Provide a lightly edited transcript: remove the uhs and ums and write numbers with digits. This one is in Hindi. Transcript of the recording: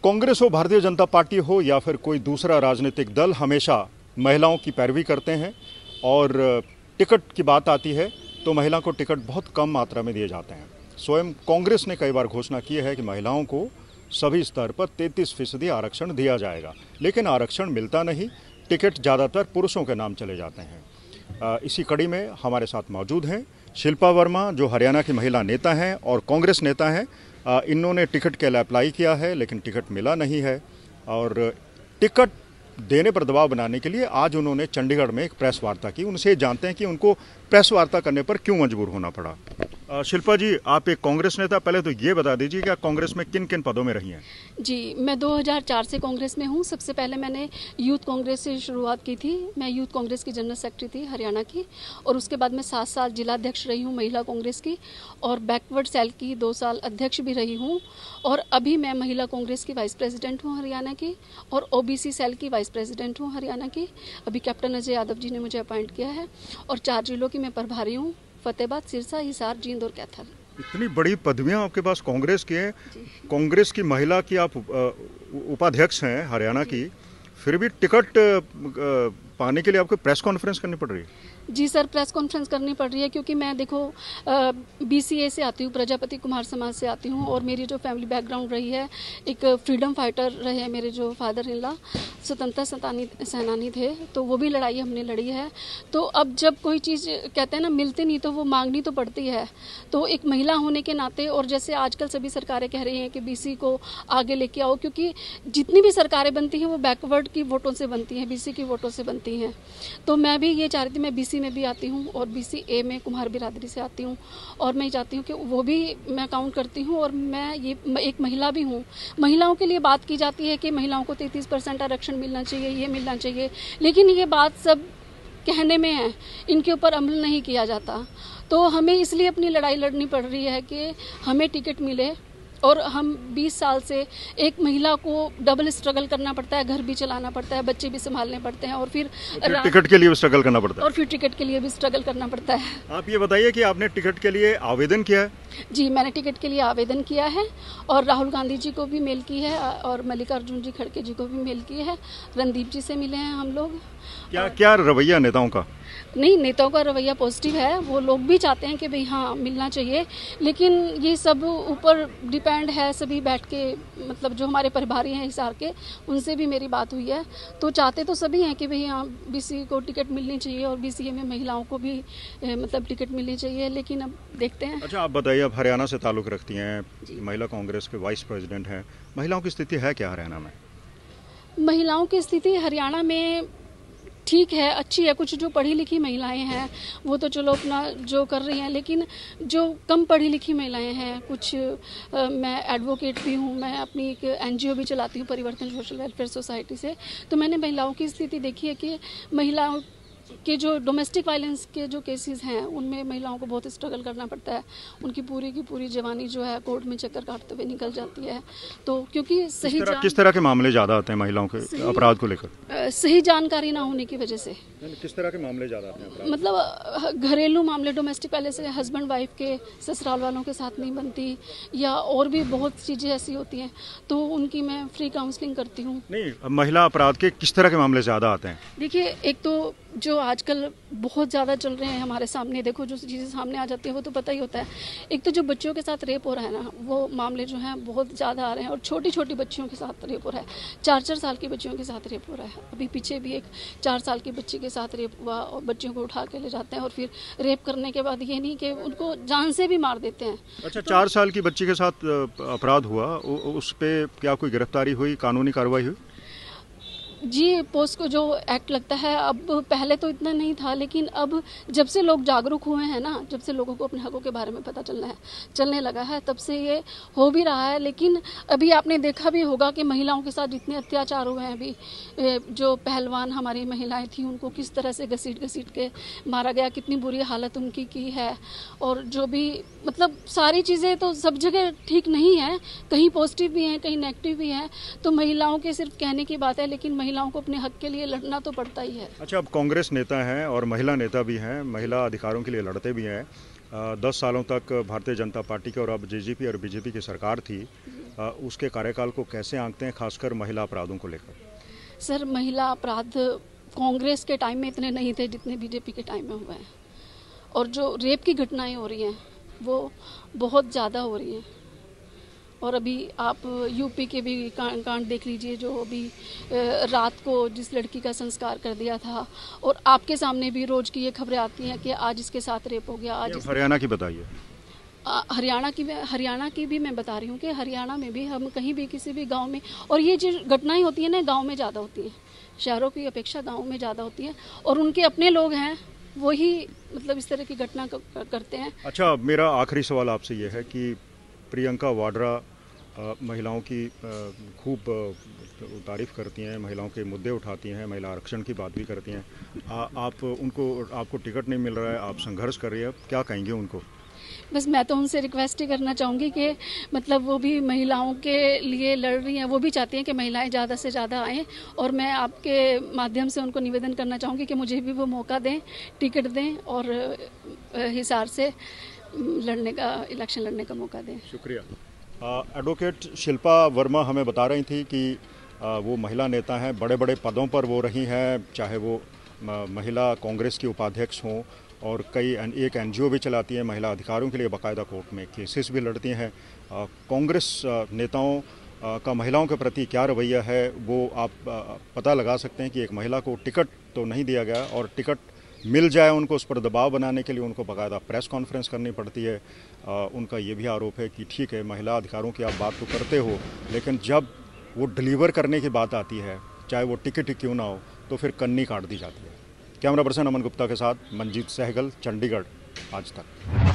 कांग्रेस हो, भारतीय जनता पार्टी हो या फिर कोई दूसरा राजनीतिक दल हमेशा महिलाओं की पैरवी करते हैं और टिकट की बात आती है तो महिला को टिकट बहुत कम मात्रा में दिए जाते हैं। स्वयं कांग्रेस ने कई बार घोषणा की है कि महिलाओं को सभी स्तर पर 33% आरक्षण दिया जाएगा, लेकिन आरक्षण मिलता नहीं, टिकट ज़्यादातर पुरुषों के नाम चले जाते हैं। इसी कड़ी में हमारे साथ मौजूद हैं शिल्पा वर्मा, जो हरियाणा की महिला नेता हैं और कांग्रेस नेता हैं। इन्होंने टिकट के लिए अप्लाई किया है लेकिन टिकट मिला नहीं है और टिकट देने पर दबाव बनाने के लिए आज उन्होंने चंडीगढ़ में एक प्रेस वार्ता की। उनसे जानते हैं कि उनको प्रेस वार्ता करने पर क्यों मजबूर होना पड़ा। शिल्पा जी, आप एक कांग्रेस नेता, पहले तो ये बता दीजिए कि आप कांग्रेस में किन किन पदों में रही हैं? जी, मैं 2004 से कांग्रेस में हूँ। सबसे पहले मैंने यूथ कांग्रेस से शुरुआत की थी। मैं यूथ कांग्रेस की जनरल सेक्रेटरी थी हरियाणा की, और उसके बाद मैं 7 साल जिला अध्यक्ष रही हूँ महिला कांग्रेस की, और बैकवर्ड सेल की 2 साल अध्यक्ष भी रही हूँ, और अभी मैं महिला कांग्रेस की वाइस प्रेसिडेंट हूँ हरियाणा की, और ओबीसी सेल की वाइस प्रेसिडेंट हूँ हरियाणा की। अभी कैप्टन अजय यादव जी ने मुझे अपॉइंट किया है, और 4 जिलों की मैं प्रभारी हूँ, फतेहाबाद, सिरसा, हिसार, जींद और कैथल। इतनी बड़ी पदवियां आपके पास कांग्रेस की हैं। कांग्रेस की महिला की आप उपाध्यक्ष हैं हरियाणा की, फिर भी टिकट पाने के लिए आपको प्रेस कॉन्फ्रेंस करनी पड़ रही है? जी सर, प्रेस कॉन्फ्रेंस करनी पड़ रही है क्योंकि मैं देखो बीसीए से आती हूँ, प्रजापति कुमार समाज से आती हूँ, और मेरी जो फैमिली बैकग्राउंड रही है, एक फ्रीडम फाइटर रहे हैं मेरे जो फादर इन लॉ, स्वतंत्रता सेनानी थे, तो वो भी लड़ाई हमने लड़ी है। तो अब जब कोई चीज़ कहते हैं ना मिलती नहीं तो वो मांगनी तो पड़ती है। तो एक महिला होने के नाते, और जैसे आजकल सभी सरकारें कह रही हैं कि बीसी को आगे लेके आओ, क्योंकि जितनी भी सरकारें बनती हैं वो बैकवर्ड की वोटों से बनती हैं, बीसी की वोटों से बनती हैं। तो मैं भी ये चाह रही थी, मैं बीसी में भी आती हूँ और BCA में कुम्हार बिरादरी से आती हूँ, और मैं चाहती हूँ कि वो भी मैं काउंट करती हूँ, और मैं ये एक महिला भी हूँ। महिलाओं के लिए बात की जाती है कि महिलाओं को 33% आरक्षण मिलना चाहिए, ये मिलना चाहिए, लेकिन ये बात सब कहने में है, इनके ऊपर अमल नहीं किया जाता। तो हमें इसलिए अपनी लड़ाई लड़नी पड़ रही है कि हमें टिकट मिले, और हम 20 साल से एक महिला को डबल स्ट्रगल करना पड़ता है, घर भी चलाना पड़ता है, बच्चे भी संभालने पड़ते हैं, और फिर टिकट के लिए भी स्ट्रगल करना पड़ता है, और फिर टिकट के लिए भी स्ट्रगल करना पड़ता है। आप ये बताइए कि आपने टिकट के लिए आवेदन किया है? जी, मैंने टिकट के लिए आवेदन किया है, और राहुल गांधी जी को भी मेल की है, और मल्लिकार्जुन जी खड़गे जी को भी मेल की है, रणदीप जी से मिले हैं हम लोग। क्या रवैया नेताओं का? नहीं, नेताओं का रवैया पॉजिटिव है, वो लोग भी चाहते हैं कि भाई हाँ मिलना चाहिए, लेकिन ये सब ऊपर डिपेंड है। सभी बैठ के, मतलब जो हमारे प्रभारी हैं हिसार के, उनसे भी मेरी बात हुई है, तो चाहते तो सभी हैं कि भाई हाँ बीसी को टिकट मिलनी चाहिए, और BCA में महिलाओं को भी मतलब टिकट मिलनी चाहिए, लेकिन अब देखते हैं। अच्छा, आप बताइए, आप हरियाणा से ताल्लुक़ रखती हैं, महिला कांग्रेस के वाइस प्रेसिडेंट हैं, महिलाओं की स्थिति है क्या हरियाणा में? महिलाओं की स्थिति हरियाणा में ठीक है, अच्छी है। कुछ जो पढ़ी लिखी महिलाएं हैं वो तो चलो अपना जो कर रही हैं, लेकिन जो कम पढ़ी लिखी महिलाएं हैं, कुछ मैं एडवोकेट भी हूँ, मैं अपनी एक NGO भी चलाती हूँ, परिवर्तन सोशल वेलफेयर सोसाइटी से। तो मैंने महिलाओं की स्थिति देखी है कि महिलाओं के जो डोमेस्टिक वायलेंस के जो केसेस हैं उनमें महिलाओं को बहुत स्ट्रगल करना पड़ता है। उनकी पूरी की पूरी जवानी जो है कोर्ट में चक्कर काटते हुए निकल जाती है। तो क्योंकि किस तरह के मामले ज़्यादा आते हैं महिलाओं के अपराध को लेकर? सही जानकारी ना होने की वजह से। किस तरह के मामले ज़्यादा आते हैं? मतलब घरेलू मामले, डोमेस्टिक पहले से हस्बैंड वाइफ के ससुराल वालों के साथ नहीं बनती, या और भी बहुत चीज़ें ऐसी होती हैं, तो उनकी मैं फ्री काउंसलिंग करती हूँ। नहीं, महिला अपराध के किस तरह के मामले ज़्यादा आते हैं? देखिए, एक तो जो आजकल बहुत ज़्यादा चल रहे हैं हमारे सामने, देखो जो चीज़ें सामने आ जाती है वो तो पता ही होता है। एक तो जो बच्चों के साथ रेप हो रहा है ना, वो मामले जो हैं बहुत ज़्यादा आ रहे हैं, और छोटी छोटी बच्चियों के साथ रेप हो रहा है, 4-4 साल की बच्चियों के साथ रेप हो रहा है। अभी पीछे भी एक 4 साल की बच्ची के साथ रेप हुआ, और बच्चियों को उठा के ले जाते हैं, और फिर रेप करने के बाद ये नहीं कि उनको जान से भी मार देते हैं। अच्छा, 4 साल की बच्ची के साथ अपराध हुआ, उस पर क्या कोई गिरफ्तारी हुई, कानूनी कार्रवाई हुई? जी, पोस्को जो एक्ट लगता है, अब पहले तो इतना नहीं था, लेकिन अब जब से लोग जागरूक हुए हैं ना, जब से लोगों को अपने हकों के बारे में पता चलने लगा है, तब से ये हो भी रहा है। लेकिन अभी आपने देखा भी होगा कि महिलाओं के साथ जितने अत्याचार हुए हैं, अभी जो पहलवान हमारी महिलाएं थी उनको किस तरह से घसीट के मारा गया, कितनी बुरी हालत उनकी की है। और जो भी मतलब सारी चीज़ें तो सब जगह ठीक नहीं है, कहीं पॉजिटिव भी हैं, कहीं नेगेटिव भी हैं। तो महिलाओं के सिर्फ कहने की बात है, लेकिन महिलाओं को अपने हक के लिए लड़ना तो पड़ता ही है। अच्छा, अब कांग्रेस नेता हैं और महिला नेता भी हैं, महिला अधिकारों के लिए लड़ते भी हैं। 10 सालों तक भारतीय जनता पार्टी की और अब JJP और BJP की सरकार थी। उसके कार्यकाल को कैसे आंकते हैं, खासकर महिला अपराधों को लेकर? सर, महिला अपराध कांग्रेस के टाइम में इतने नहीं थे जितने बीजेपी के टाइम में हुए हैं, और जो रेप की घटनाएं हो रही हैं वो बहुत ज़्यादा हो रही हैं। और अभी आप यूपी के भी कांड देख लीजिए, जो अभी रात को जिस लड़की का संस्कार कर दिया था, और आपके सामने भी रोज की ये खबरें आती हैं कि आज इसके साथ रेप हो गया। आज हरियाणा की बताइए। हरियाणा की भी मैं बता रही हूँ कि हरियाणा में भी हम कहीं भी किसी भी गांव में, और ये जो घटनाएं होती हैं ना, गांव में ज़्यादा होती हैं, शहरों की अपेक्षा गांव में ज़्यादा होती हैं, और उनके अपने लोग हैं वही मतलब इस तरह की घटना करते हैं। अच्छा, मेरा आखिरी सवाल आपसे ये है कि प्रियंका वाड्रा महिलाओं की खूब तारीफ़ करती हैं, महिलाओं के मुद्दे उठाती हैं, महिला आरक्षण की बात भी करती हैं। आपको टिकट नहीं मिल रहा है, आप संघर्ष कर रही है, क्या कहेंगे उनको? बस मैं तो उनसे रिक्वेस्ट ही करना चाहूँगी कि मतलब वो भी महिलाओं के लिए लड़ रही हैं, वो भी चाहती हैं कि महिलाएं ज़्यादा से ज़्यादा आएँ, और मैं आपके माध्यम से उनको निवेदन करना चाहूँगी कि मुझे भी वो मौका दें, टिकट दें, और हिसार से इलेक्शन लड़ने का मौका दें। शुक्रिया। एडवोकेट शिल्पा वर्मा हमें बता रही थी कि वो महिला नेता हैं, बड़े बड़े पदों पर वो रही हैं, चाहे वो महिला कांग्रेस की उपाध्यक्ष हों, और एक एनजीओ भी चलाती हैं, महिला अधिकारों के लिए बाकायदा कोर्ट में केसेस भी लड़ती हैं। कांग्रेस नेताओं का महिलाओं के प्रति क्या रवैया है वो आप पता लगा सकते हैं कि एक महिला को टिकट तो नहीं दिया गया, और टिकट मिल जाए उनको, उस पर दबाव बनाने के लिए उनको बाकायदा प्रेस कॉन्फ्रेंस करनी पड़ती है। उनका ये भी आरोप है कि ठीक है, महिला अधिकारों की आप बात तो करते हो, लेकिन जब वो डिलीवर करने की बात आती है, चाहे वो टिकट ही क्यों ना हो, तो फिर कन्नी काट दी जाती है। कैमरा पर्सन अमन गुप्ता के साथ मंजीत सहगल, चंडीगढ़, आज तक।